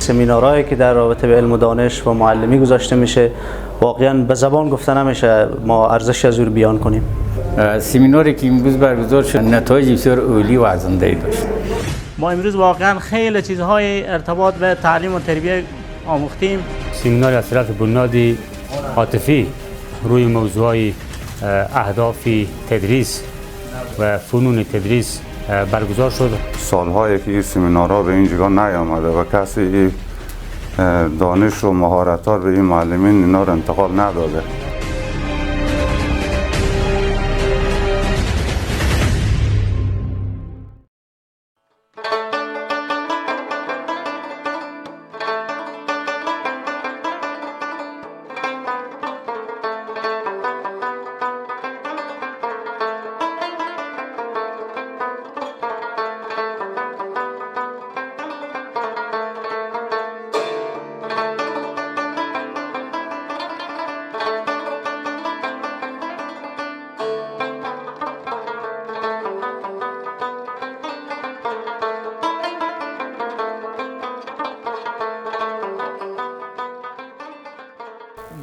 سمینارهایی که در رابطه به علم و دانش و معلمی گذاشته میشه واقعا به زبان گفته نمیشه ما ارزش از اون بیان کنیم. سمیناری که امروز برگزار شد نتایج بسیار عالی و ارزنده‌ای داشت. ما امروز واقعا خیلی چیزهای ارتباط به تعلیم و تربیت آموختیم. سمیناری از طرف بنیادی عاطفی روی موضوع اهداف تدریس و فنون تدریس برگزار شد. سالهایی که این سمینارها به اینجا نیامده و کسی دانش و مهارت‌ها به این معلمین اینا رو انتقال نداده.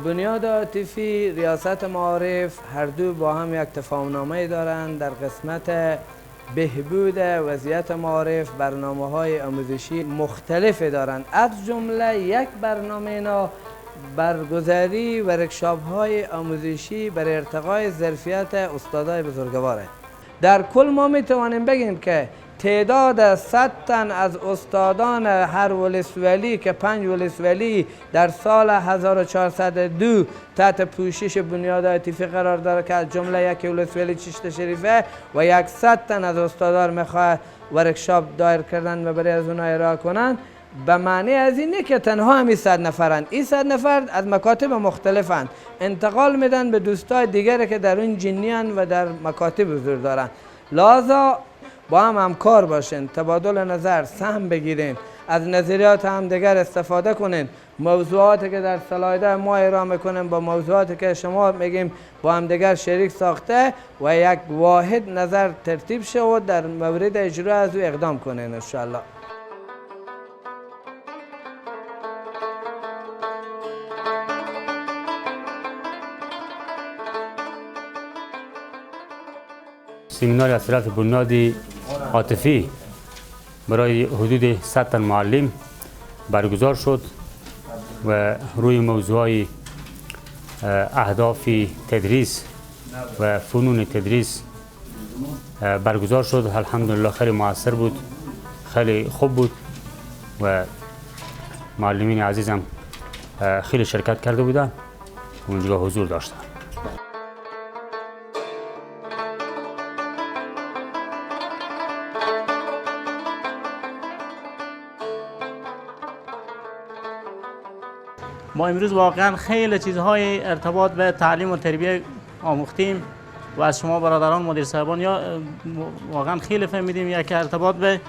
بنیاد عاطفی، ریاست معارف هر دو با هم یک تفاهم‌نامه دارند در قسمت بهبود وضعیت معارف. برنامه‌های آموزشی مختلف دارند، از جمله یک برنامه برگزاری ورکشاپ‌های آموزشی برای ارتقای ظرفیت استادای بزرگوار است. در کل ما میتوانیم بگیم که تعداد 100 تن از استادان هر ولسوالی که 5 ولسوالی در سال 1402 تحت پوشش بنیاد عاطفی قرار داره که از جمله یک ولسوالی چشت شریفه و 100 تن از استادان میخواه ورکشاپ دایر کردن و برای از اونها ارائه کنن. به معنی از اینه که تنها همی 100 نفرند. این 100 نفر از مکاتب مختلفند، انتقال میدن به دوستای دیگری که در اون جنیان و در مکاتب حضور دارن. لذا با هم همکار باشین، تبادل نظر، سهم بگیرین، از نظریات هم دیگر استفاده کنین. موضوعاتی که در سلایده ما ارائه میکنیم با موضوعاتی که شما میگیم با هم دیگر شریک ساخته و یک واحد نظر ترتیب شود در مورد اجرا از او اقدام کنین ان شاء الله. سمیناری از طرف بنیادی عاطفی برای حدود 100 تن معلم برگزار شد و روی موضوع اهداف تدریس و فنون تدریس برگزار شد. الحمدلله خیلی موثر بود، خیلی خوب بود و معلمین عزیزم خیلی شرکت کرده بودن، اونجا حضور داشتن. ما امروز واقعا خیلی چیزهای ارتباط به تعلیم و تربیت آموختیم و از شما برادران مدیر صاحبان یا واقعا خیلی فهمیدیم یک ارتباط به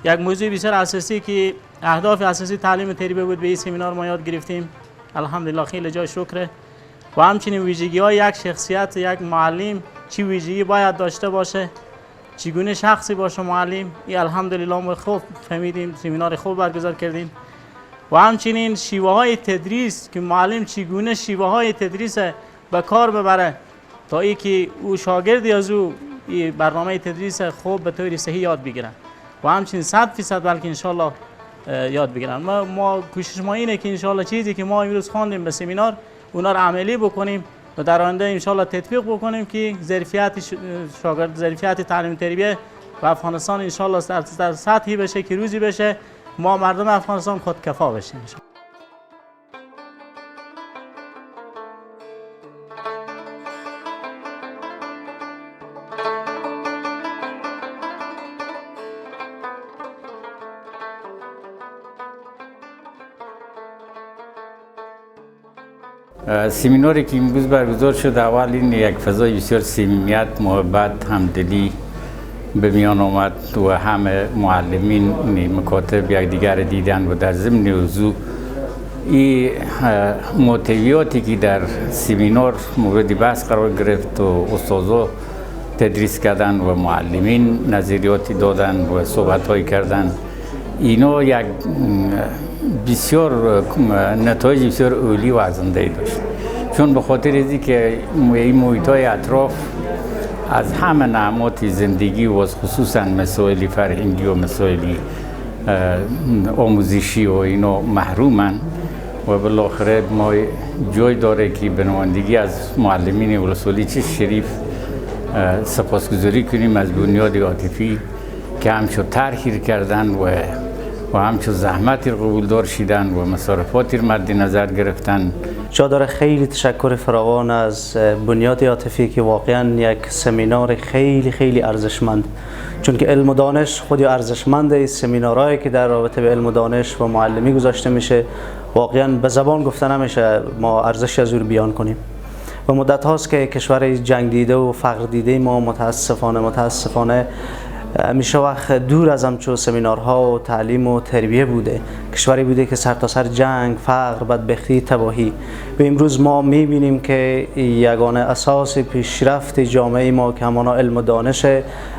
یک موضوع بسیار اساسی که اهداف اساسی تعلیم و تربیت بود. به این سمینار ما یاد گرفتیم، الحمدلله خیلی جای شکره. و همچنین ویژگی های یک شخصیت یک معلم چی ویژگی باید داشته باشه، چگونه شخصی باشه معلم، این الحمدلله ما خوب فهمیدیم، سمینار خوب برگزار کردیم. و همچنین شیوه های تدریس که معلم چگونه شیوه های تدریس به کار ببره تا ای که او شاگردی از او برنامه تدریس خوب به طور صحیح یاد بگیرن و همچنین 100% بلکه انشالله یاد بگیرن. ما کوشش ما اینه که انشالله چیزی که ما امروز خواندیم به سمینار اونا رو عملی بکنیم و در آینده انشالله تطبیق بکنیم که ظرفیت شاگرد، ظرفیت تعلیم تربیت و افغانستان انشالله در سطحی بشه که روزی بشه ما مردم افغانستان خودکفا بشیم. سمیناری که امروز برگزار شد اول این یک فضای بسیار صمیمیت، محبت، همدلی به میان آمد و همه معلمین مکاتب یکدیگر دیدن و در ضمن موضوع این محتویاتی که در سمینار مورد بحث قرار گرفت و استادا تدریس کردن و معلمین نظریاتی دادن و صحبت‌هایی کردن، اینا یک بسیار نتایج بسیار عالی و ارزنده داشت، چون به خاطر ازی که این محیط‌های اطراف از همه نعمات زندگی و خصوصا مسائل فرهنگی و مسائل آموزشی و اینا محرومن و بالاخره ما جای داره که به نمایندگی از معلمین ولسوالی چشم شریف سپاسگزاری کنیم از بنیاد عاطفی که همچو طرحی کردن و همچو زحمتی قبول دار شدن و مصارفاتی مد نظر گرفتن. جا داره خیلی تشکر فراوان از بنیاد عاطفی که واقعا یک سمینار خیلی ارزشمند، چون که علم و دانش خودی ارزشمنده. سمینارهایی که در رابطه به علم و دانش و معلمی گذاشته میشه واقعا به زبان گفته نمیشه ما ارزش از اون بیان کنیم. و مدت هاست که کشور جنگ دیده و فقر دیده ما متاسفانه همیشه وقت دور از همچون سمینارها و تعلیم و تربیه بوده. کشوری بوده که سرتاسر جنگ، فقر، بدبختی، تباهی. و امروز ما میبینیم که یگانه اساس پیشرفت جامعه ما که همانا علم و دانش،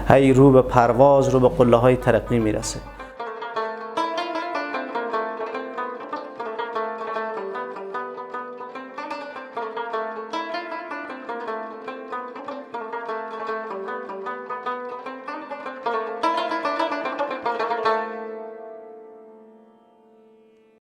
هی رو به پرواز، رو به قله های ترقی میرسه.